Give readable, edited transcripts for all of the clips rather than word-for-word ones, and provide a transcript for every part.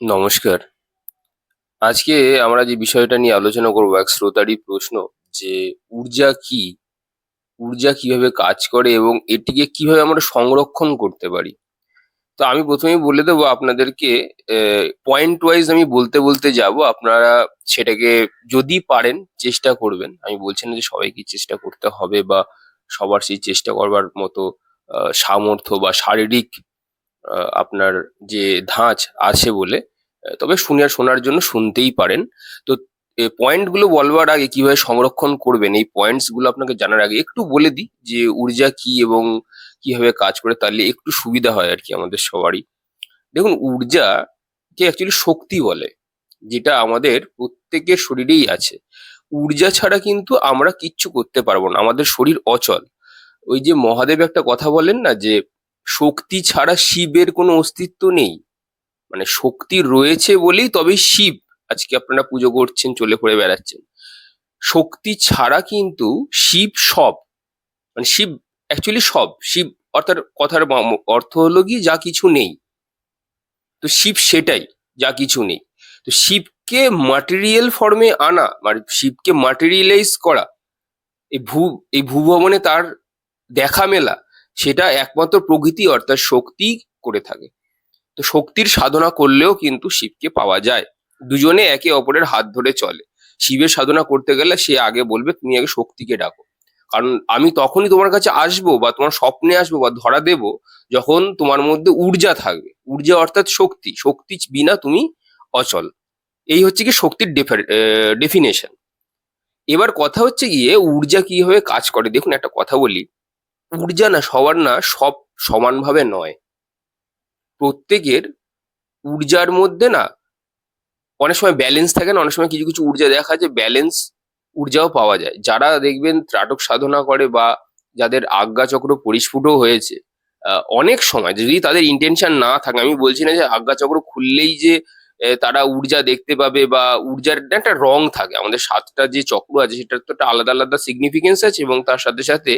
নমস্কার। আজকে আমরা যে বিষয়টা নিয়ে আলোচনা করবো এক শ্রোতারই প্রশ্ন যে ঊর্জা কি? ঊর্জা কিভাবে কাজ করে এবং এটিকে কিভাবে আমরা সংরক্ষণ করতে পারি? তো আমি ১ম এই বলে দেবো আপনাদেরকে পয়েন্ট ওয়াইজ আমি বলতে যাবো। আপনারা সেটাকে যদি পারেন চেষ্টা করবেন। আমি বলছি না যে সবাইকে চেষ্টা করতে হবে বা সবার সেই চেষ্টা করবার মতো সামর্থ্য বা শারীরিক আপনার যে ধাঁচ আছে বলে তবে শোনার জন্য শুনতেই পারেন। তো পয়েন্ট গুলো বলবার আগে কিভাবে সংরক্ষণ করবেন এই পয়েন্টস গুলো আপনাকে জানার আগে একটু বলে দিই যে ঊর্জা কি এবং কিভাবে কাজ করে, তাহলে একটু সুবিধা হয় আর কি আমাদের সবারই। দেখুন, ঊর্জাকে অ্যাকচুয়ালি শক্তি বলে, যেটা আমাদের প্রত্যেকের শরীরেই আছে। ঊর্জা ছাড়া কিন্তু আমরা কিচ্ছু করতে পারবো না, আমাদের শরীর অচল। ওই যে মহাদেব একটা কথা বলেন না যে শক্তি ছাড়া শিবের কোনো অস্তিত্ব নেই। মানে শক্তি রয়েছে বলেই তবে শিব আজকে আপনারা পুজো করছেন, চলে পড়ে বেড়াচ্ছেন। শক্তি ছাড়া কিন্তু শিব সব, মানে শিব অ্যাকচুয়ালি সব। শিব অর্থাৎ কথার অর্থ হলো কি যা কিছু নেই। তো শিব সেটাই, যা কিছু নেই। তো শিবকে ম্যাটেরিয়াল ফর্মে আনা, মানে শিবকে ম্যাটেরিয়ালাইজ করা, এই এই ভূভবনে তার দেখা মেলা, সেটা একমাত্র প্রকৃতি অর্থাৎ শক্তি করে থাকে। তো শক্তির সাধনা করলেও কিন্তু শিবকে পাওয়া যায়। দুজনে একে অপরের হাত ধরে চলে। শিবের সাধনা করতে গেলে সে আগে বলবে তুমি আগে শক্তিকে ডাকো, কারণ আমি তখনই তোমার কাছে আসবো বা তোমার স্বপ্নে আসবো বা ধরা দেব যখন তোমার মধ্যে ঊর্জা থাকবে। ঊর্জা অর্থাৎ শক্তি, শক্তি বিনা তুমি অচল। এই হচ্ছে কি শক্তির ডেফিনেশন। এবার কথা হচ্ছে গিয়ে ঊর্জা কিভাবে কাজ করে। দেখুন, একটা কথা বলি, ঊর্জা না সবার না সব সমানভাবে নয়। প্রত্যেকের ঊর্জার মধ্যে না অনেক সময় ব্যালেন্স থাকে না, অনেক সময় কিছু কিছু ঊর্জা দেখা যায় ব্যালেন্স ঊর্জাও পাওয়া যায়। যারা দেখবেন ত্রাটক সাধনা করে বা যাদের আজ্ঞাচক্র পরিস্ফুটও হয়েছে, অনেক সময় যদি তাদের ইন্টেনশন না থাকে, আমি বলছি না যে আজ্ঞাচক্র খুললেই যে তারা ঊর্জা দেখতে পাবে বা ঊর্জার একটা রং থাকে। আমাদের ৭টা যে চক্র আছে সেটার তো একটা আলাদা আলাদা সিগনিফিকেন্স আছে এবং তার সাথে সাথে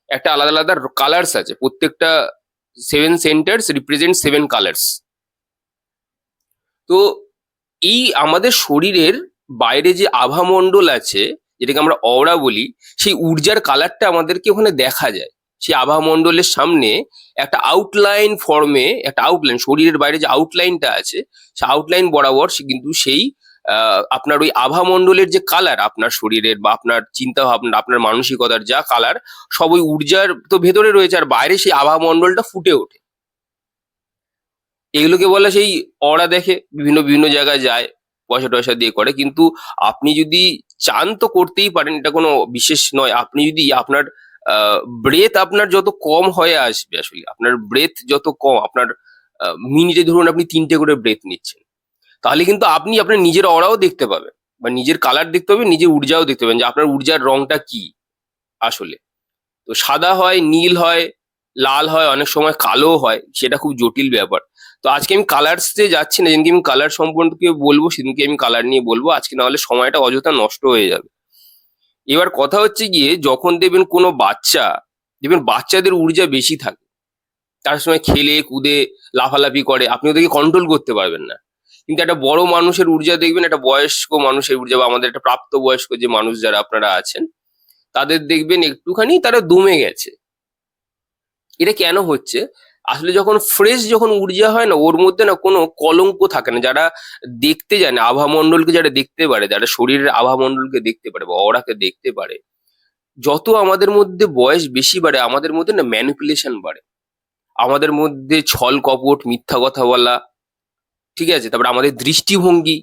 একটা আলাদা আলাদা কালার্স আছে। প্রত্যেকটা 7 সেন্টার্স রিপ্রেজেন্ট 7 কালার্স। তো এই আমাদের শরীরের বাইরে যে আভামণ্ডল আছে, যেটাকে আমরা অরা বলি, সেই ঊর্জার কালারটা আমাদেরকে ওখানে দেখা যায়। সেই আভামণ্ডলের সামনে একটা আউটলাইন ফর্মে, একটা আউটলাইন, শরীরের বাইরে যে আউটলাইনটা আছে সেই আউটলাইন বরাবর সে কিন্তু সেই আপনার ওই আভামণ্ডলের যে কালার আপনার শরীরের বা আপনার চিন্তা ভাবনা আপনার মানসিকতার যা কালার, সব ওই ঊর্জার তো ভেতরে রয়েছে আর বাইরে সেই আভামণ্ডলটা ফুটে ওঠে। এগুলোকে বলে সেই অরা দেখে বিভিন্ন বিভিন্ন জায়গায় যায়, পয়সা টয়সা দিয়ে করে। কিন্তু আপনি যদি চান তো করতেই পারেন, এটা কোনো বিশেষ নয়। আপনি যদি আপনার ব্রেথ আপনার যত কম হয়ে আসবে, আসলে আপনার ব্রেথ যত কম, আপনার মিনিটে ধরুন আপনি ৩টে করে ব্রেথ নিচ্ছেন, তাহলে কিন্তু আপনি আপনার নিজের অরাও দেখতে পাবেন বা নিজের কালার দেখতে পাবেন, নিজের ঊর্জাও দেখতে পাবেন যে আপনার ঊর্জার রংটা কি আসলে। তো সাদা হয়, নীল হয়, লাল হয়, অনেক সময় কালো হয়, সেটা খুব জটিল ব্যাপার। তো আজকে আমি কালার্সে যাচ্ছি না, যেদিনকে আমি কালার সম্পর্কে বলবো সেদিনকে আমি কালার নিয়ে বলবো। আজকে না হলে সময়টা অযথা নষ্ট হয়ে যাবে। এবার কথা হচ্ছে গিয়ে যখন দেখবেন কোনো বাচ্চা, দেখবেন বাচ্চাদের ঊর্জা বেশি থাকে, তার সময় খেলে কুদে লাফালাফি করে, আপনি ওদেরকে কন্ট্রোল করতে পারবেন না। কিন্তু একটা বড় মানুষের ঊর্জা দেখবেন, একটা বয়স্ক মানুষের ঊর্জা বা আমাদের একটা প্রাপ্তবয়স্ক যে মানুষ যারা আপনারা আছেন, তাদের দেখবেন একটুখানি তারা দমে গেছে। এটা কেন হচ্ছে? আসলে যখন ফ্রেশ যখন ঊর্জা হয় না, ওর মধ্যে না কোনো কলঙ্ক থাকে না। যারা দেখতে জানে, আভামণ্ডলকে যারা দেখতে পারে, যারা শরীরের আভামণ্ডলকে দেখতে পারে বা অরাকে দেখতে পারে, যত আমাদের মধ্যে বয়স বেশি বাড়ে আমাদের মধ্যে না ম্যানিপুলেশন বাড়ে। আমাদের মধ্যে ছল কপট, মিথ্যা কথা বলা, ঠিক আছে? তারপরে আমাদের দৃষ্টিভঙ্গি,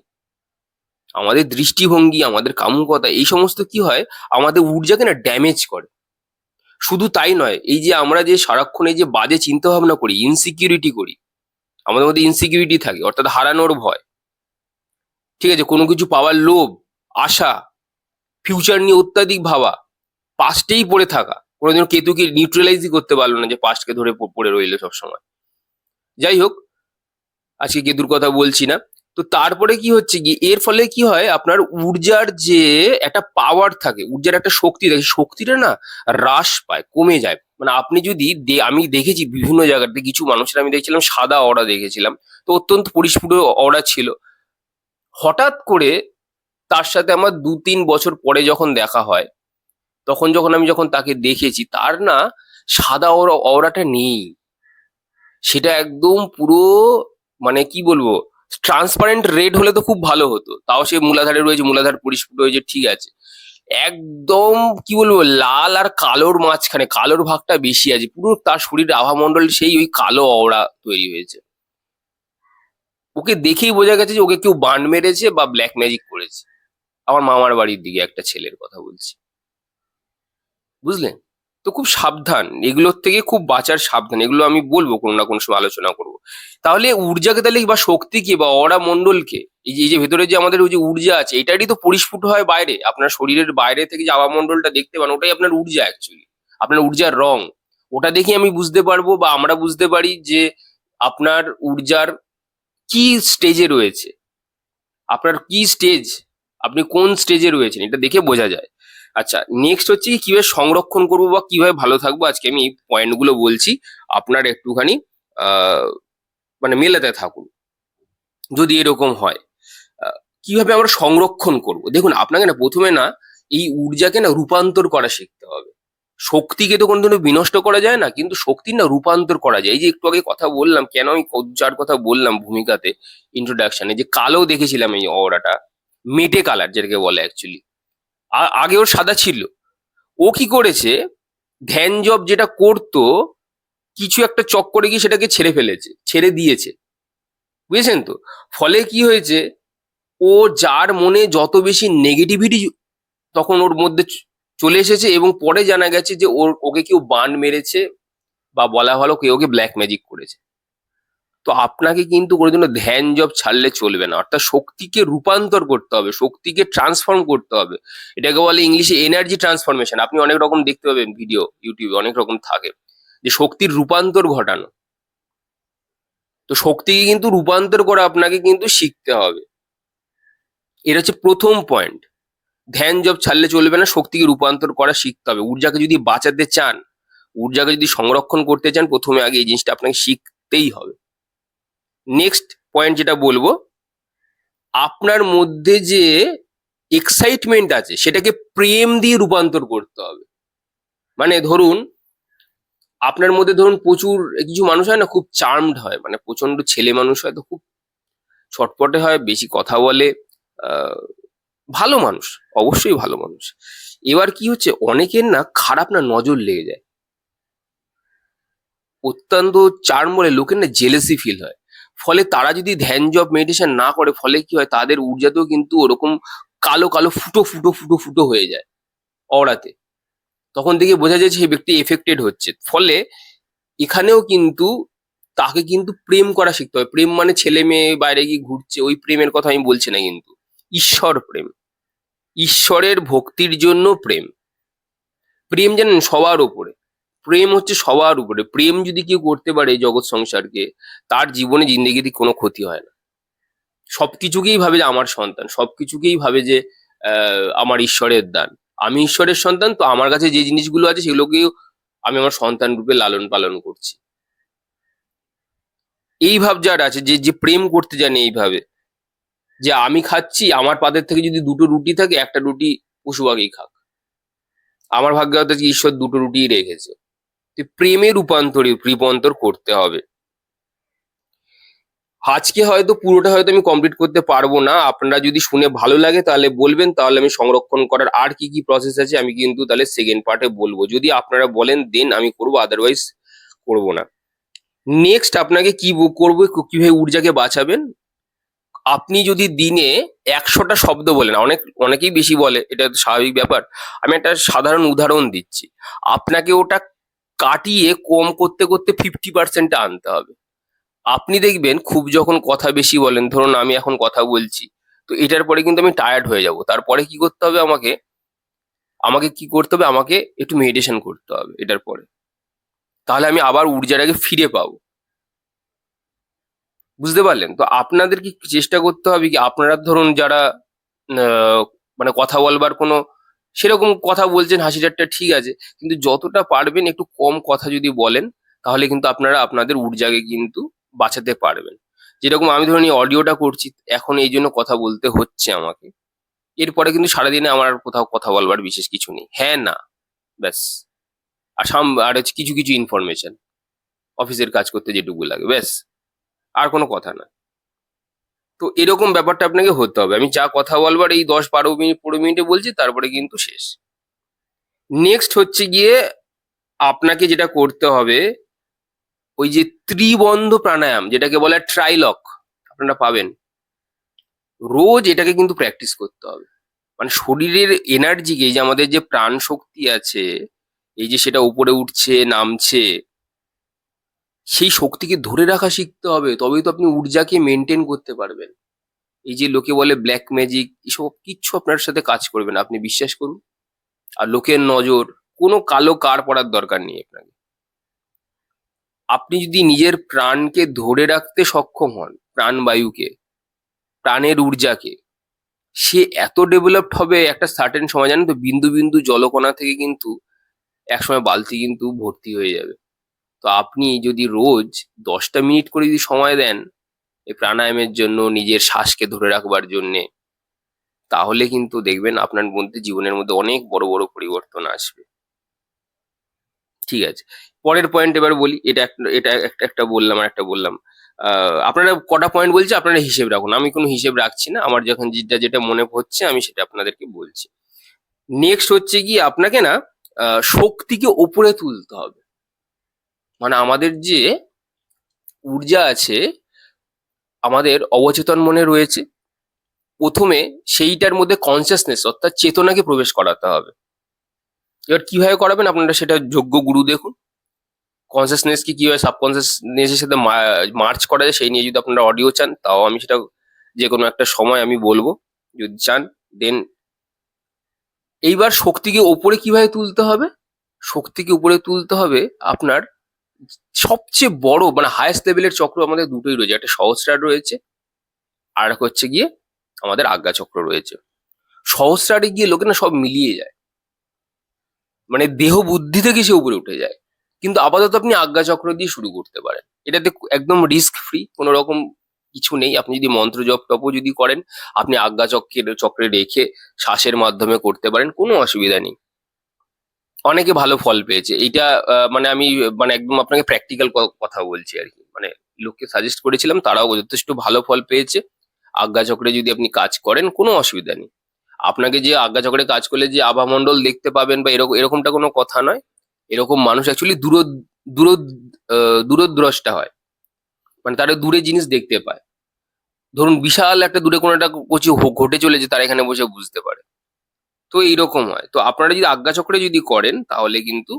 আমাদের কামুকতা, এই সমস্ত কি হয় আমাদের ঊর্জাকে না ড্যামেজ করে। শুধু তাই নয়, এই যে আমরা যে সারাক্ষণ এই যে বাজে চিন্তা ভাবনা করি, ইনসিকিউরিটি করি, আমাদের মধ্যে ইনসিকিউরিটি থাকে অর্থাৎ হারানোর ভয়, ঠিক আছে, কোনো কিছু পাওয়ার লোভ, আশা, ফিউচার নিয়ে অত্যাধিক ভাবা, পাস্টেই পড়ে থাকা, কোনোদিনও কেতুকে নিউট্রালাইজই করতে পারলো না যে পাস্টকে ধরে পড়ে রইলে সবসময়। যাই হোক, আজকে কেতুর কথা বলছি না। তো তারপরে কি হচ্ছে কি, এর ফলে কি হয় আপনার ঊর্জার যে একটা পাওয়ার থাকে, ঊর্জার একটা শক্তি থাকে, শক্তিটা না হ্রাস পায়, কমে যায়। মানে আপনি যদি আমি দেখেছি বিভিন্ন জায়গাতে কিছু মানুষের, আমি দেখছিলাম সাদা অরা দেখেছিলাম, তো অত্যন্ত পরিস্ফুট অরা ছিল। হঠাৎ করে তার সাথে আমার 2-3 বছর পরে যখন দেখা হয়, তখন যখন তাকে দেখেছি, তার না সাদা অরাটা নেই। সেটা একদম পুরো, মানে কি বলবো, ট্রান্সপারেন্ট রেড হলে তো খুব ভালো হতো, তাও সে মূলাধারে রয়েছে, মূলাধার পরিস্ফুট হয়েছে, ঠিক আছে। একদম কি বলবো, লাল আর কালোর মাঝখানে কালোর ভাগটা বেশি আছে, পুরো তার শরীরের আভামণ্ডল সেই ওই কালো অওড়া তৈরি হয়েছে। ওকে দেখেই বোঝা গেছে যে ওকে কেউ বান মেরেছে বা ব্ল্যাক ম্যাজিক করেছে। আমার মামার বাড়ির দিকে একটা ছেলের কথা বলছি, বুঝলেন? তো খুব সাবধান, এগুলোর থেকে খুব বাঁচার সাবধান, এগুলো আমি বলবো কোনো না কোনো সময় আলোচনা করবো। তাহলে ঊর্জাকে, তাহলে বা শক্তিকে বা অরা মণ্ডলকে, এই যে ভেতরে যে আমাদের ওই যে ঊর্জা আছে, এটারই তো পরিস্ফুট হয় বাইরে। আপনার শরীরের বাইরে থেকে যে আভা মণ্ডলটা দেখতে পান, ওটাই আপনার ঊর্জা অ্যাকচুয়ালি, আপনার ঊর্জার রং। ওটা দেখে আমি বুঝতে পারবো বা আমরা বুঝতে পারি যে আপনার ঊর্জার কি স্টেজে রয়েছে, আপনার কি স্টেজ, আপনি কোন স্টেজে রয়েছেন, এটা দেখে বোঝা যায়। আচ্ছা, নেক্সট হচ্ছে কি কিভাবে সংরক্ষণ করবো বা কিভাবে ভালো থাকবো, আজকে আমি এই পয়েন্টগুলো বলছি। আপনার একটুখানি আহ মানে মেলাতে থাকুন যদি এরকম হয়। আহ, কিভাবে আমরা সংরক্ষণ করব, দেখুন আপনাকে না প্রথমে না এই ঊর্জাকে না রূপান্তর করা শিখতে হবে। শক্তিকে তো কোনোদিনও বিনষ্ট করা যায় না, কিন্তু শক্তির না রূপান্তর করা যায়। এই যে একটু আগে কথা বললাম, কেন আমি যার কথা বললাম ভূমিকাতে, ইন্ট্রোডাকশনে, যে কালো দেখেছিলাম এই অরাটা, মেটে কালার যেটাকে বলে অ্যাকচুয়ালি, আগে ওর সাদা ছিল। ও কি করেছে, ধ্যান জব যেটা করতো, কিছু একটা চক্করে গিয়ে সেটাকে ছেড়ে ফেলেছে, ছেড়ে দিয়েছে, বুঝেছেন তো? ফলে কি হয়েছে, ও যার মনে যত বেশি নেগেটিভিটি তখন ওর মধ্যে চলে এসেছে, এবং পরে জানা গেছে যে ওকে কেউ বান মেরেছে বা বলা ভালো কেউ ওকে ব্ল্যাক ম্যাজিক করেছে। তো আপনাকে কিন্তু কোনোদিনও ধ্যান জব ছাড়লে চলবে না, অর্থাৎ শক্তিকে রূপান্তর করতে হবে, শক্তিকে ট্রান্সফর্ম করতে হবে। এটাকে বলে ইংলিশে এনার্জি ট্রান্সফরমেশন। আপনি অনেক রকম দেখতে পাবেন ভিডিও, ইউটিউবে অনেক রকম থাকে, যে শক্তির রূপান্তর ঘটানো। তো শক্তিকে কিন্তু রূপান্তর করা আপনাকে কিন্তু শিখতে হবে। এটা হচ্ছে প্রথম পয়েন্ট। ধ্যান জব ছাড়লে চলবে না, শক্তিকে রূপান্তর করা শিখতে হবে। ঊর্জাকে যদি বাঁচাতে চান, ঊর্জাকে যদি সংরক্ষণ করতে চান, প্রথমে আগে এই জিনিসটা আপনাকে শিখতেই হবে। নেক্সট পয়েন্ট যেটা বলবো, আপনার মধ্যে যে এক্সাইটমেন্ট আছে সেটাকে প্রেম দিয়ে রূপান্তর করতে হবে। মানে ধরুন, আপনার মধ্যে ধরুন প্রচুর কিছু মানুষ হয় না, খুব চার্মড হয়, মানে প্রচন্ড ছেলে মানুষ হয়, তো খুব ছটপটে হয়, বেশি কথা বলে, আহ, ভালো মানুষ, অবশ্যই ভালো মানুষ। এবার কি হচ্ছে, অনেকের না খারাপ না নজর লেগে যায়, অত্যন্ত চার্ম বলে লোকের না জেলেসি ফিল হয়। ফলে তারা যদি ধ্যান জব মেডিটেশন না করে, ফলে কি হয়, তাদের ঊর্জাতেও কিন্তু ওরকম কালো কালো ফুটো ফুটো ফুটো ফুটো হয়ে যায় অরাতে। তখন থেকে বোঝা যায় যে সেই ব্যক্তি এফেক্টেড হচ্ছে। ফলে এখানেও কিন্তু তাকে কিন্তু প্রেম করা শিখতে হবে। প্রেম মানে ছেলে মেয়ে বাইরে গিয়ে ঘুরছে ওই প্রেমের কথা আমি বলছি না, কিন্তু ঈশ্বর প্রেম, ঈশ্বরের ভক্তির জন্য প্রেম। প্রেম জানেন সবার উপরে, প্রেম হচ্ছে সবার উপরে। প্রেম যদি কেউ করতে পারে এই জগৎ সংসারকে, তার জীবনে জিন্দেগিতে কোনো ক্ষতি হয় না। সবকিছুকেই ভাবে যে আমার সন্তান, সবকিছুকেই ভাবে যে আমার ঈশ্বরের দান, আমি ঈশ্বরের সন্তান, তো আমার কাছে যে জিনিসগুলো আছে সেগুলোকেও আমি আমার সন্তান রূপে লালন পালন করছি। এই ভাব যার আছে, যে যে প্রেম করতে জানে এইভাবে, যে আমি খাচ্ছি, আমার পাতের থেকে যদি দুটো রুটি থাকে, একটা রুটি পশু পাখি খাক, আমার ভাগ্যে হয়তো ঈশ্বর দুটো রুটিই রেখেছে। তো প্রেমে রূপান্তর করতে হবে। আজকে হয়তো পুরোটা হয়তো আমি কমপ্লিট করতে পারবো না, আপনারা যদি শুনে ভালো লাগে তাহলে বলবেন, তাহলে আমি সংরক্ষণ করার আর কি কি প্রসেস আছে আমি কিন্তু তাহলে সেকেন্ড পার্টে বলবো। যদি আপনারা বলেন দেন আমি করবো, আদারওয়াইজ করবো না। নেক্সট আপনাকে কি করবো, কিভাবে ঊর্জাকে বাঁচাবেন। আপনি যদি দিনে 100টা শব্দ বলেন, অনেকেই বেশি বলে, এটা তো স্বাভাবিক ব্যাপার। আমি একটা সাধারণ উদাহরণ দিচ্ছি, আপনাকে ওটা কাটিয়ে কম করতে করতে 50%-এ আনতে হবে। আপনি দেখবেন খুব যখন কথা বেশি বলেন, ধরুন আমি এখন কথা বলছি, তো এটার পরে কিন্তু আমি টায়ার্ড হয়ে যাব, তারপরে কি করতে হবে আমাকে, আমাকে কি করতে হবে, আমাকে একটু মেডিটেশন করতে হবে এটার পরে, তাহলে আমি আবার ঊর্জাটাকে ফিরে পাবো। বুঝতে পারলেন? তো আপনাদের কি চেষ্টা করতে হবে কি, আপনারা ধরুন যারা আহ, মানে কথা বলবার কোনো সেরকম কথা বলছেন, হাসি ঠাট্টা ঠিক আছে, কিন্তু যতটা পারবেন একটু কম কথা যদি বলেন, তাহলে কিন্তু আপনারা আপনাদের ঊর্জাকে কিন্তু বাঁচাতে পারবেন। যেরকম আমি ধরুন এই অডিওটা করছি, এখন এই জন্য কথা বলতে হচ্ছে আমাকে। এরপরে কিন্তু সারাদিনে আমার আর কোথাও কথা বলবার বিশেষ কিছু নেই। হ্যাঁ, না, ব্যাস। আর হচ্ছে কিছু কিছু ইনফরমেশন, অফিসের কাজ করতে যেটুকু লাগে, ব্যাস। আর কোনো কথা না। তো এরকম ব্যাপারটা আপনাকে হতে হবে। আমি যা কথা বলবার এই 10-12 মিনিট 15 মিনিটে বলছি, তারপরে কিন্তু শেষ। নেক্সট হচ্ছে গিয়ে আপনাকে যেটা করতে হবে, ওই যে ত্রিবন্ধ প্রাণায়াম যেটাকে বলে ট্রাইলক, আপনারা পাবেন। রোজ এটাকে কিন্তু প্র্যাকটিস করতে হবে। মানে শরীরের এনার্জিকে, এই যে আমাদের যে প্রাণ শক্তি আছে, এই যে সেটা উপরে উঠছে নামছে, সেই শক্তিকে ধরে রাখা শিখতে হবে, তবেই তো আপনি ঊর্জাকে মেনটেন করতে পারবেন। এই যে লোকে বলে ব্ল্যাক ম্যাজিক, এসব কিচ্ছু আপনার সাথে কাজ করবে না, আপনি বিশ্বাস করুন। আর লোকের নজর, কোনো কালো কার পড়ার দরকার নেই আপনাকে। আপনি যদি নিজের প্রাণকে ধরে রাখতে সক্ষম হন, প্রাণবায়ুকে, প্রাণের ঊর্জাকে, সে এত ডেভেলপড হবে একটা সার্টেন সময়, জানেন তো, বিন্দু বিন্দু জলকণা থেকে কিন্তু একসময় বালতি কিন্তু ভর্তি হয়ে যাবে। তো আপনি যদি রোজ 10টা মিনিট করে যদি সময় দেন এই প্রাণায়ামের জন্য, নিজের শ্বাসকে ধরে রাখবার জন্যে, তাহলে কিন্তু দেখবেন আপনার মধ্যে, জীবনের মধ্যে অনেক বড় বড় পরিবর্তন আসবে। ঠিক আছে, পরের পয়েন্ট এবার বলি। এটা একটা একটা বললাম, আর একটা বললাম। আপনারা কটা পয়েন্ট বলছি, আপনারা হিসেব রাখুন, আমি কোনো হিসেব রাখছি না, আমার যখন যেটা যেটা মনে হচ্ছে আমি সেটা আপনাদেরকে বলছি। নেক্সট হচ্ছে কি, আপনাকে না শক্তিকে ওপরে তুলতে হবে। মানে আমাদের যে ঊর্জা আছে, আমাদের অবচেতন মনে রয়েছে, প্রথমে সেইটার মধ্যে কনসিয়াসনেস অর্থাৎ চেতনাকে প্রবেশ করাতে হবে। এবার কিভাবে করাবেন, আপনারা সেটা যোগ্য গুরু দেখুন। কনসিয়াসনেস কি কিভাবে সাবকনসিয়াসনেসের সাথে মার্চ করা যায়, সেই নিয়ে যদি আপনারা অডিও চান, তাও আমি সেটা যে কোনো একটা সময় আমি বলবো, যদি চান। দেন এইবার শক্তিকে ওপরে কিভাবে তুলতে হবে, শক্তিকে উপরে তুলতে হবে আপনার সবচেয়ে বড়, মানে হায়েস্ট লেভেলের চক্র আমাদের দুটোই রয়েছে, একটা সহস্রার রয়েছে, আর একটা হচ্ছে গিয়ে আমাদের আজ্ঞা চক্র রয়েছে। সহস্রারে গিয়ে লোকে না সব মিলিয়ে যায়, মানে দেহ বুদ্ধি থেকে সে উপরে উঠে যায়। কিন্তু আপাতত আপনি আজ্ঞা চক্র দিয়ে শুরু করতে পারেন। এটাতে একদম রিস্ক ফ্রি, কোনো রকম কিছু নেই। আপনি যদি মন্ত্র জপ টপও যদি করেন, আপনি আজ্ঞা চক্রে রেখে শ্বাসের মাধ্যমে করতে পারেন, কোনো অসুবিধা নেই। অনেকে ভালো ফল পেয়েছে এইটা। মানে আমি মানে একদম আপনাকে প্র্যাকটিক্যাল কথা বলছি আর কি, মানে লোককে সাজেস্ট করেছিলাম, তারাও যথেষ্ট ভালো ফল পেয়েছে। আজ্ঞা চক্রে যদি আপনি কাজ করেন, কোনো অসুবিধা নেই। আপনাকে যে আজ্ঞা চক্রে কাজ করলে যে আভামণ্ডল দেখতে পাবেন বা এরকমটা কোনো কথা নয়। এরকম মানুষ অ্যাকচুয়ালি দূর দূরদ্রষ্টা হয়, মানে তারা দূরে জিনিস দেখতে পায়। ধরুন বিশাল একটা দূরে কোনো একটা কিছু ঘটে চলেছে, তারা এখানে বসে বুঝতে পারে। তো এইরকম হয়। তো আপনারা যদি আজ্ঞা চক্রে যদি করেন, তাহলে কিন্তু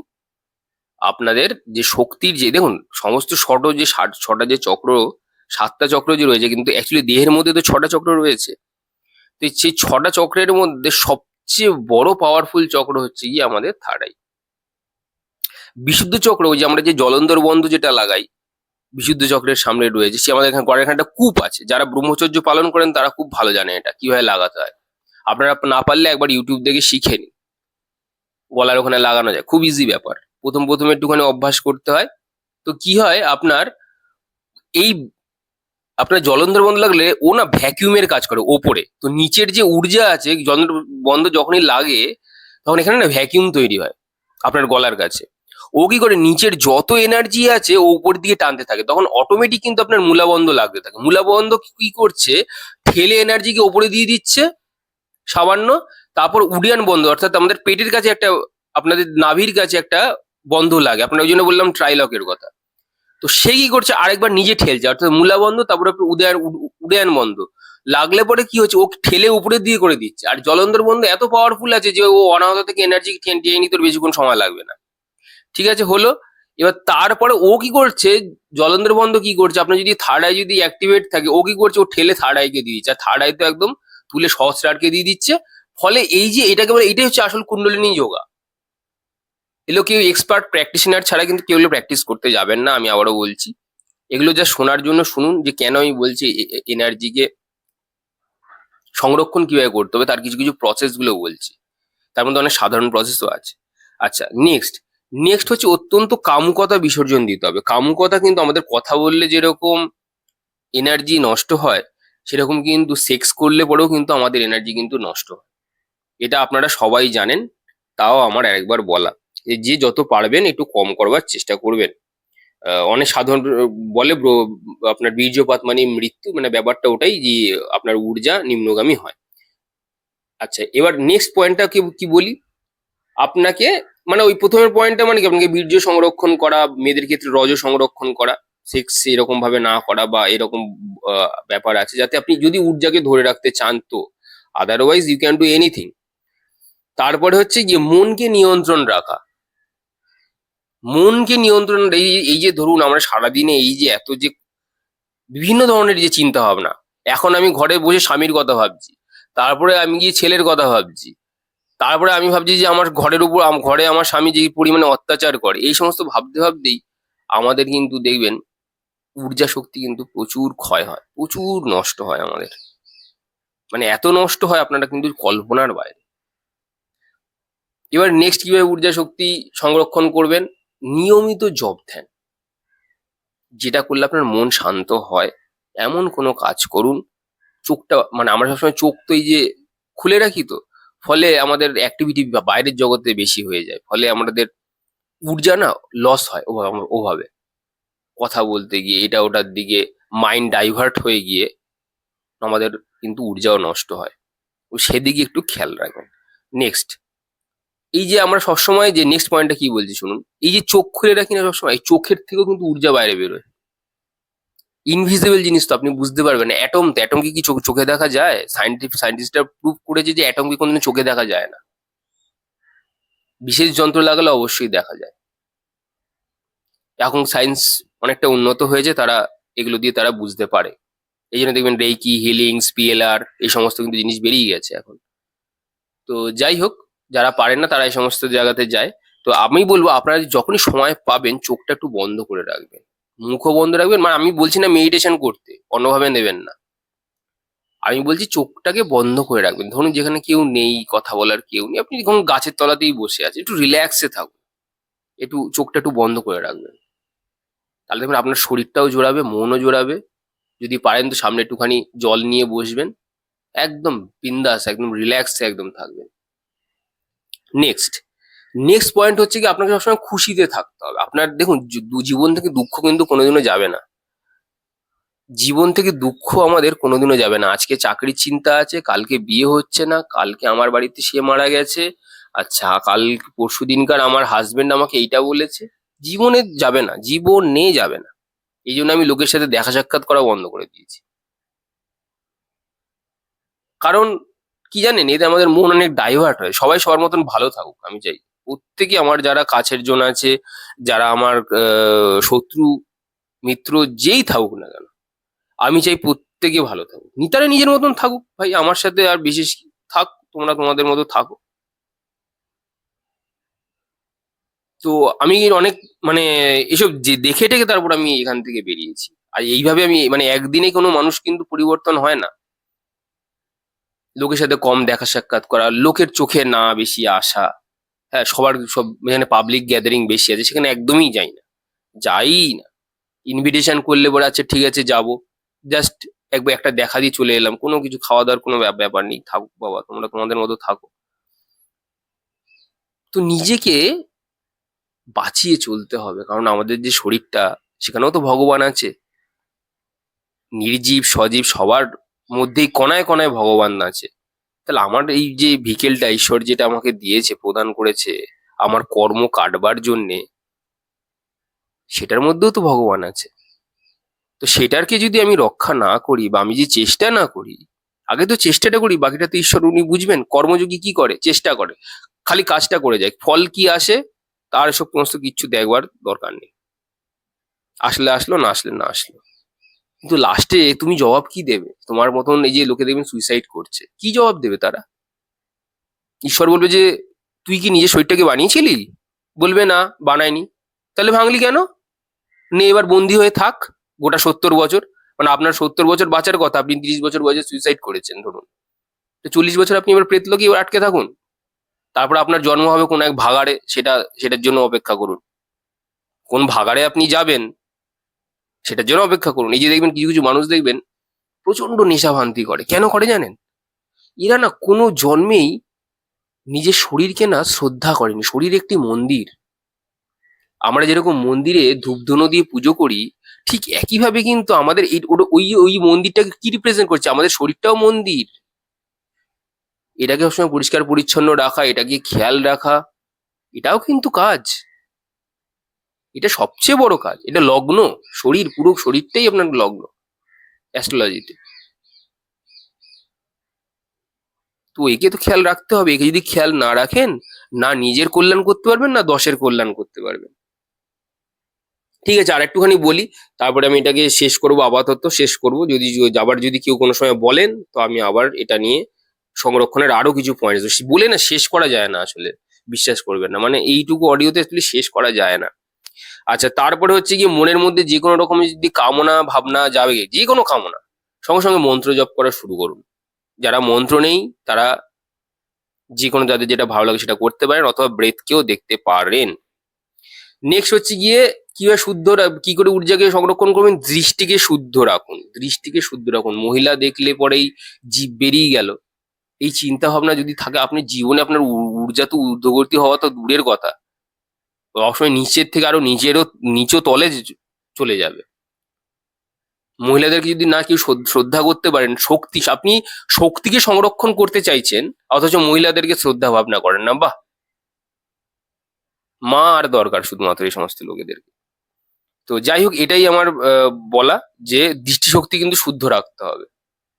আপনাদের যে শক্তির, যে দেখুন সমস্ত যে ছটা যে চক্র, 7টা চক্র যে রয়েছে, কিন্তু অ্যাকচুয়ালি দেহের মধ্যে তো 6টা চক্র রয়েছে। তো সেই 6টা চক্রের মধ্যে সবচেয়ে বড় পাওয়ারফুল চক্র হচ্ছে গিয়ে আমাদের থার্ড আই। বিশুদ্ধ চক্র, ওই যে আমরা যে জলন্ধর বন্ধ যেটা লাগাই, বিশুদ্ধ চক্রের সামনে রয়েছে, সে আমাদের এখানে ঘরের এখানে একটা কূপ আছে। যারা ব্রহ্মচর্য পালন করেন তারা খুব ভালো জানে এটা কিভাবে লাগাতে হয়। আপনারা না পারলে একবার ইউটিউব দেখে শিখে নিন, গলার ওখানে লাগানো যায়, খুব ইজি ব্যাপার। প্রথম প্রথম একটুখানি অভ্যাস করতে হয়। তো কি হয় আপনার, এই আপনার জলন্ধর বন্ধ লাগলে ও না ভ্যাকিউমের কাজ করে ওপরে, তো নিচের যে ঊর্জা আছে, জলন্ধর বন্ধ যখনই লাগে তখন এখানে না ভ্যাকিউম তৈরি হয় আপনার গলার কাছে। ও কি করে, নিচের যত এনার্জি আছে ও উপর দিকে টানতে থাকে, তখন অটোমেটিক কিন্তু আপনার মূলাবন্ধ লাগতে থাকে। মূলাবন্ধ কি করছে, ঠেলে এনার্জিকে ওপরে দিয়ে দিচ্ছে সামান্য। তারপর উডিয়ান বন্ধ, অর্থাৎ আমাদের পেটের কাছে একটা, আপনাদের নাভির কাছে একটা বন্ধ লাগে, আপনার ওই জন্য বললাম ট্রাইলকের কথা। তো সে কি করছে, আরেকবার নিজে ঠেলছে, অর্থাৎ মূলা বন্ধ, তারপরে উদয়ন বন্ধ লাগলে পরে কি হচ্ছে, ও ঠেলে উপরে দিয়ে করে দিচ্ছে। আর জলন্ধর বন্ধ এত পাওয়ারফুল আছে যে ও অনাহত থেকে এনার্জি টেনে নিতে ওর বেশিক্ষণ সময় লাগবে না। ঠিক আছে, হলো। এবার তারপরে ও কি করছে, জলন্ধর বন্ধ কি করছে, আপনার যদি থার্ড আই যদি অ্যাক্টিভেট থাকে, ও কি করছে, ও ঠেলে থার্ড আইকে দিয়ে দিচ্ছে, আর থার্ড আই তো একদম তুলে সহস্রারকে দিয়ে দিচ্ছে। ফলে এই যে এটাকে বলে, এটাই হচ্ছে আসল কুণ্ডলিনী যোগা। এগুলো কেউ এক্সপার্ট প্র্যাকটিশনার ছাড়া কিন্তু কেউ এগুলো প্র্যাকটিস করতে যাবেন না, আমি আবারও বলছি। এগুলো যা শোনার জন্য শুনুন, যে কেন আমি বলছি এনার্জিকে সংরক্ষণ কিভাবে করতে হবে, তার কিছু কিছু প্রসেস গুলো বলছি। তার মধ্যে অনেক সাধারণ প্রসেসও আছে। আচ্ছা, নেক্সট নেক্সট হচ্ছে অত্যন্ত কামুকতা বিসর্জন দিতে হবে। কামুকতা কিন্তু আমাদের কথা বললে যেরকম এনার্জি নষ্ট হয়, সেরকম কিন্তু সেক্স করলে পরেও কিন্তু আমাদের এনার্জি কিন্তু নষ্ট হয়। এটা আপনারা সবাই জানেন, তাও আমার আরেকবার বলা, যে যত পারবেন একটু কম করবার চেষ্টা করবেন। অনেক সাধারণ বলে আপনার বীর্যপাত মানে মৃত্যু, মানে ব্যাপারটা ওটাই যে আপনার ঊর্জা নিম্নগামী হয়। আচ্ছা, এবার নেক্সট পয়েন্টটা কি কি বলি আপনাকে, মানে ওই প্রথমের পয়েন্টটা মানে কি, আপনাকে বীর্য সংরক্ষণ করা, মেয়েদের ক্ষেত্রে রজ সংরক্ষণ করা, সেক্স এরকম ভাবে না করা বা এরকম ব্যাপার আছে, যাতে আপনি যদি ঊর্জাকে ধরে রাখতে চান তো, otherwise you can do anything. তারপরে হচ্ছে গিয়ে মনকে নিয়ন্ত্রণ রাখা। মনকে নিয়ন্ত্রণ, এই যে ধরুন আমরা সারাদিনে এই যে এত যে বিভিন্ন ধরনের যে চিন্তা ভাবনা, এখন আমি ঘরে বসে স্বামীর কথা ভাবছি, তারপরে আমি গিয়ে ছেলের কথা ভাবছি, তারপরে আমি ভাবছি যে আমার ঘরের উপর ঘরে আমার স্বামী যে পরিমাণে অত্যাচার করে, এই সমস্ত ভাবতে ভাবতেই আমাদের কিন্তু দেখবেন ঊর্জা শক্তি কিন্তু প্রচুর ক্ষয় হয়, প্রচুর নষ্ট হয় আমাদের, মানে এত নষ্ট হয় আপনারা কিন্তু কল্পনার বাইরে। এবার নেক্সট কিভাবে ঊর্জা শক্তি সংরক্ষণ করবেন? নিয়মিত জপ ধ্যান, যেটা করলে আপনার মন শান্ত হয়, এমন কোনো কাজ করুন। চোখটা, মানে আমরা সবসময় চোখ তো এই যে খুলে রাখি তো, ফলে আমাদের অ্যাক্টিভিটি বা বাইরের জগতে বেশি হয়ে যায়, ফলে আমাদের ঊর্জা না লস হয় ওভাবে কথা বলতে গিয়ে, এটা ওটার দিকে মাইন্ড ডাইভার্ট হয়ে গিয়ে আমাদের কিন্তু ঊর্জাও নষ্ট হয়। তো সেদিকে একটু খেয়াল রাখবেন। নেক্সট, এই যে আমরা সবসময় যে নেক্সট পয়েন্টটা কি বলছি শুনুন, এই যে চোখ খুলে রাখি না সবসময়, এই চোখের থেকেও কিন্তু ঊর্জা বাইরে বেরোয়। ইনভিজিবল জিনিস তো, আপনি বুঝতে পারবেন না। অ্যাটম তো, অ্যাটমকে কি চোখে দেখা যায়? সায়েন্টিস্টরা প্রুভ করেছে যে অ্যাটমকে কোনোদিন চোখে দেখা যায় না, বিশেষ যন্ত্র লাগালে অবশ্যই দেখা যায়। এখন সায়েন্স অনেকটা উন্নত হয়েছে, তারা এগুলো দিয়ে তারা বুঝতে পারে। এই জন্য দেখবেন রেইকি, হিলিংস, পিএলআর, এই সমস্ত কিন্তু জিনিস বেরিয়ে গেছে এখন। তো যাই হোক, যারা পারেন না তারা এই সমস্ত জায়গাতে যায়। তো আমি বলবো আপনারা যখনই সময় পাবেন চোখটা একটু বন্ধ করে রাখবেন, মুখও বন্ধ রাখবেন। মানে আমি বলছি না মেডিটেশন করতে, অন্যভাবে নেবেন না, আমি বলছি চোখটাকে বন্ধ করে রাখবেন। ধরুন যেখানে কেউ নেই, কথা বলার কেউ নেই, আপনি যখন গাছের তলাতেই বসে আছেন, একটু রিল্যাক্সে থাকুন, একটু চোখটা একটু বন্ধ করে রাখবেন। তাহলে দেখবেন আপনার শরীরটাও জোড়াবে, মনও জোড়াবে। যদি পারেন তো সামনে একটুখানি জল নিয়ে বসবেন, একদম বিন্দাস, একদম রিল্যাক্সে একদম থাকবেন। নেক্সট নেক্সট পয়েন্ট হচ্ছে কি, আপনাকে সবসময় খুশিতে থাকতে হবে। আপনার দেখুন, জীবন থেকে দুঃখ কিন্তু কোনোদিনও যাবে না। জীবন থেকে দুঃখ আমাদের কোনোদিনও যাবে না। আজকে চাকরির চিন্তা আছে, কালকে বিয়ে হচ্ছে না, কালকে আমার বাড়িতে সে মারা গেছে, আচ্ছা কাল পরশু দিনকার আমার হাজবেন্ড আমাকে এইটা বলেছে। জীবনে যাবে না, জীবনে যাবে না। এই জন্য আমি লোকের সাথে দেখা সাক্ষাৎ করা বন্ধ করে দিয়েছি। কারণ কি জানেন, এতে আমাদের মন অনেক ডাইভার্ট হয়। সবাই সবার মতন ভালো থাকুক আমি চাই। প্রত্যেকে, আমার যারা কাছের জন আছে, যারা আমার শত্রু মিত্র যেই থাকুক না কেন, আমি চাই প্রত্যেকে ভালো থাকুক, তারা নিজের মতন থাকুক। ভাই আমার সাথে আর বিশেষ কি? থাক, তোমরা তোমাদের মতো থাকো। তো আমি অনেক, মানে এসব যে দেখে টেকে তারপর আমি এখান থেকে বেরিয়েছি। আর এইভাবে আমি, মানে একদিনে কোনো মানুষ কিন্তু পরিবর্তন হয় না। লোকের সাথে কম দেখা সাক্ষাৎ করা, লোকের চোখে না বেশি আসা, হ্যাঁ সবার সব, এখানে পাবলিক গ্যাদারিং বেশি আছে সেখানে একদমই যাই না, যাই না। ইনভিটেশন করলে বলে আচ্ছা ঠিক আছে যাবো, জাস্ট একবার একটা দেখা দিয়ে চলে এলাম, কোনো কিছু খাওয়া দাওয়ার কোনো ব্যাপার নেই। থাকুক বাবা, তোমরা তোমাদের মতো থাকো। তো নিজেকে বাঁচিয়ে চলতে হবে, কারণ আমাদের যে শরীরটা, সেখানেও তো ভগবান আছে। নির্জীব সজীব সবার মধ্যেই কণায় কণায় ভগবান আছে। তাহলে আমার এই যে ভিকেলটা ঈশ্বর যেটা আমাকে দিয়েছে, প্রদান করেছে আমার কর্ম কাটবার জন্যে, সেটার মধ্যেও তো ভগবান আছে। তো সেটারকে যদি আমি রক্ষা না করি বা আমি যে চেষ্টা না করি, আগে তো চেষ্টাটা করি, বাকিটা তো ঈশ্বর উনি বুঝবেন। কর্মযোগী কি করে? চেষ্টা করে, খালি কাজটা করে যায়, ফল কি আসে তার এসব সমস্ত কিচ্ছু দেখবার দরকার নেই। আসলে আসলো, না আসলে না আসলো। কিন্তু লাস্টে তুমি জবাব কি দেবে? তোমার মতন এই যে লোকে দেখবেন সুইসাইড করছে, কি জবাব দেবে তারা? ঈশ্বর বলবে যে তুই কি নিজের শরীরটাকে বানিয়েছিলি? বলবে না, বানায়নি। তাহলে ভাঙলি কেন? নে এবার বন্দি হয়ে থাক গোটা 70 বছর। মানে আপনার 70 বছর বাঁচার কথা, আপনি 30 বছর বয়সে সুইসাইড করেছেন ধরুন, তো 40 বছর আপনি এবার প্রেতলোকে এবার আটকে থাকুন। তারপর আপনার জন্ম হবে কোন এক ভাগাড়ে, সেটার জন্য অপেক্ষা করুন। কোন ভাগাড়ে আপনি যাবেন সেটার জন্য অপেক্ষা করুন। এই যে দেখবেন কিছু কিছু মানুষ দেখবেন প্রচন্ড নেশা ভান্তি করে, কেন করে জানেন? এরা না কোনো জন্মেই নিজের শরীরকে না শ্রদ্ধা করেনি। শরীর একটি মন্দির। আমরা যেরকম মন্দিরে ধূপধুনো দিয়ে পুজো করি, ঠিক একইভাবে কিন্তু আমাদের ওই ওই মন্দিরটাকে কি রিপ্রেজেন্ট করছে, আমাদের শরীরটাও মন্দির। এটাকে সবসময় পরিষ্কার পরিচ্ছন্ন রাখা, এটাকে খেয়াল রাখা, এটাও কিন্তু কাজ। এটা সবচেয়ে বড় কাজ, এটা লগ্ন। শরীর, পুরো শরীরটাই আপনার লগ্ন অ্যাস্ট্রোলজিতে। তো একে তো খেয়াল রাখতে হবে। একে যদি খেয়াল না রাখেন, না নিজের কল্যাণ করতে পারবেন, না দশের কল্যাণ করতে পারবেন। ঠিক আছে, আর একটুখানি বলি, তারপরে আমি এটাকে শেষ করবো। আপাতত শেষ করব। আবার যদি কেউ কোনো সময় বলেন, তো আমি আবার এটা নিয়ে সংরক্ষণের আরো কিছু পয়েন্ট বলে না শেষ করা যায় না আসলে। বিশ্বাস করবেন না, মানে এইটুকু অডিওতে আসলে শেষ করা যায় না। আচ্ছা, তারপরে হচ্ছে গিয়ে মনের মধ্যে যে কোনো রকমের যদি কামনা ভাবনা যাবে, যে কোনো কামনা, সঙ্গে সঙ্গে মন্ত্র জপ করা শুরু করুন। যারা মন্ত্র নেই তারা যে কোনো, যাদের যেটা ভালো লাগে সেটা করতে পারেন, অথবা ব্রেথকেও দেখতে পারেন। নেক্সট হচ্ছে গিয়ে কিভাবে কি করে ঊর্জাকে সংরক্ষণ করবেন? দৃষ্টিকে শুদ্ধ রাখুন। দৃষ্টিকে শুদ্ধ রাখুন। মহিলা দেখলে পরেই জীব বেরিয়ে গেল, এই চিন্তা ভাবনা যদি থাকে, আপনি জীবনে আপনার ঊর্জা তো ঊর্ধ্বগতি হওয়া তো দূরের কথা, সবসময় নিচের থেকে আরো নিচু তলে চলে যাবে। মহিলাদেরকে যদি না কেউ শ্রদ্ধা করতে পারেন, আপনি শক্তিকে সংরক্ষণ করতে চাইছেন, অথচ মহিলাদেরকে শ্রদ্ধা ভাবনা করেন না, বাহ! মা আর দরকার শুধুমাত্র এই সমস্ত লোকেদের। তো যাই হোক, এটাই আমার বলা, যে দৃষ্টিশক্তি কিন্তু শুদ্ধ রাখতে হবে।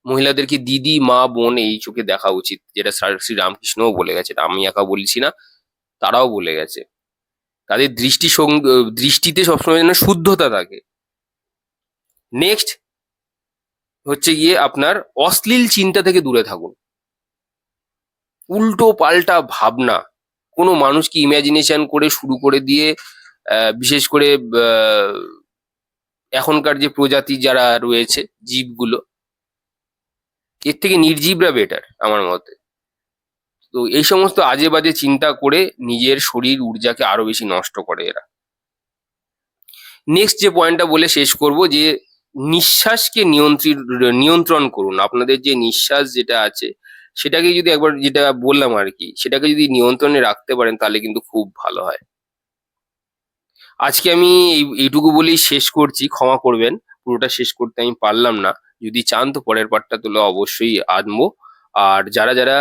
মহিলাদেরকে দিদি, মা, বোন এই চোখে দেখা উচিত, যেটা শ্রী রামকৃষ্ণও বলে গেছে। এটা আমি একা বলছি না, তারাও বলে গেছে। তাদের দৃষ্টিতে সবসময় যেন শুদ্ধতা থাকে। নেক্সট হচ্ছে গিয়ে আপনার অশ্লীল চিন্তা থেকে দূরে থাকুন। উল্টো পাল্টা ভাবনা, কোনো মানুষকে ইমাজিনেশন করে শুরু করে দিয়ে, বিশেষ করে আহ, এখনকার যে প্রজাতি যারা রয়েছে জীবগুলো, এর থেকে নির্জীবরা বেটার আমার মতে। তো এই সমস্ত আজে বাজে চিন্তা করে নিজের শরীর ঊর্জাকে আরো বেশি নষ্ট করে এরা। নেক্সট যে পয়েন্টটা বলে শেষ করব, যে নিঃশ্বাসকে নিয়ন্ত্রণ করুন। আপনাদের যে নিঃশ্বাস যেটা আছে, সেটাকে যদি একবার, যেটা বললাম আর কি, সেটাকে যদি নিয়ন্ত্রণে রাখতে পারেন, তাহলে কিন্তু খুব ভালো হয়। আজকে আমি এইটুকু বলেই শেষ করছি, ক্ষমা করবেন, পুরোটা শেষ করতে আমি পারলাম না। যদি চান তো পরের পার্টটা তুলে অবশ্যই আনবো। আর যারা যারা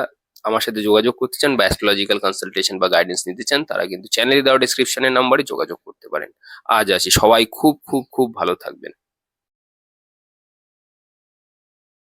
আমার সাথে যোগাযোগ করতে চান, বা অ্যাস্ট্রোলজিক্যাল কনসালটেশন বা গাইডেন্স নিতে চান, তারা কিন্তু চ্যানেলে দেওয়া ডিসক্রিপশনের নাম্বারে যোগাযোগ করতে পারেন। আজ আসি, সবাই খুব খুব খুব ভালো থাকবেন।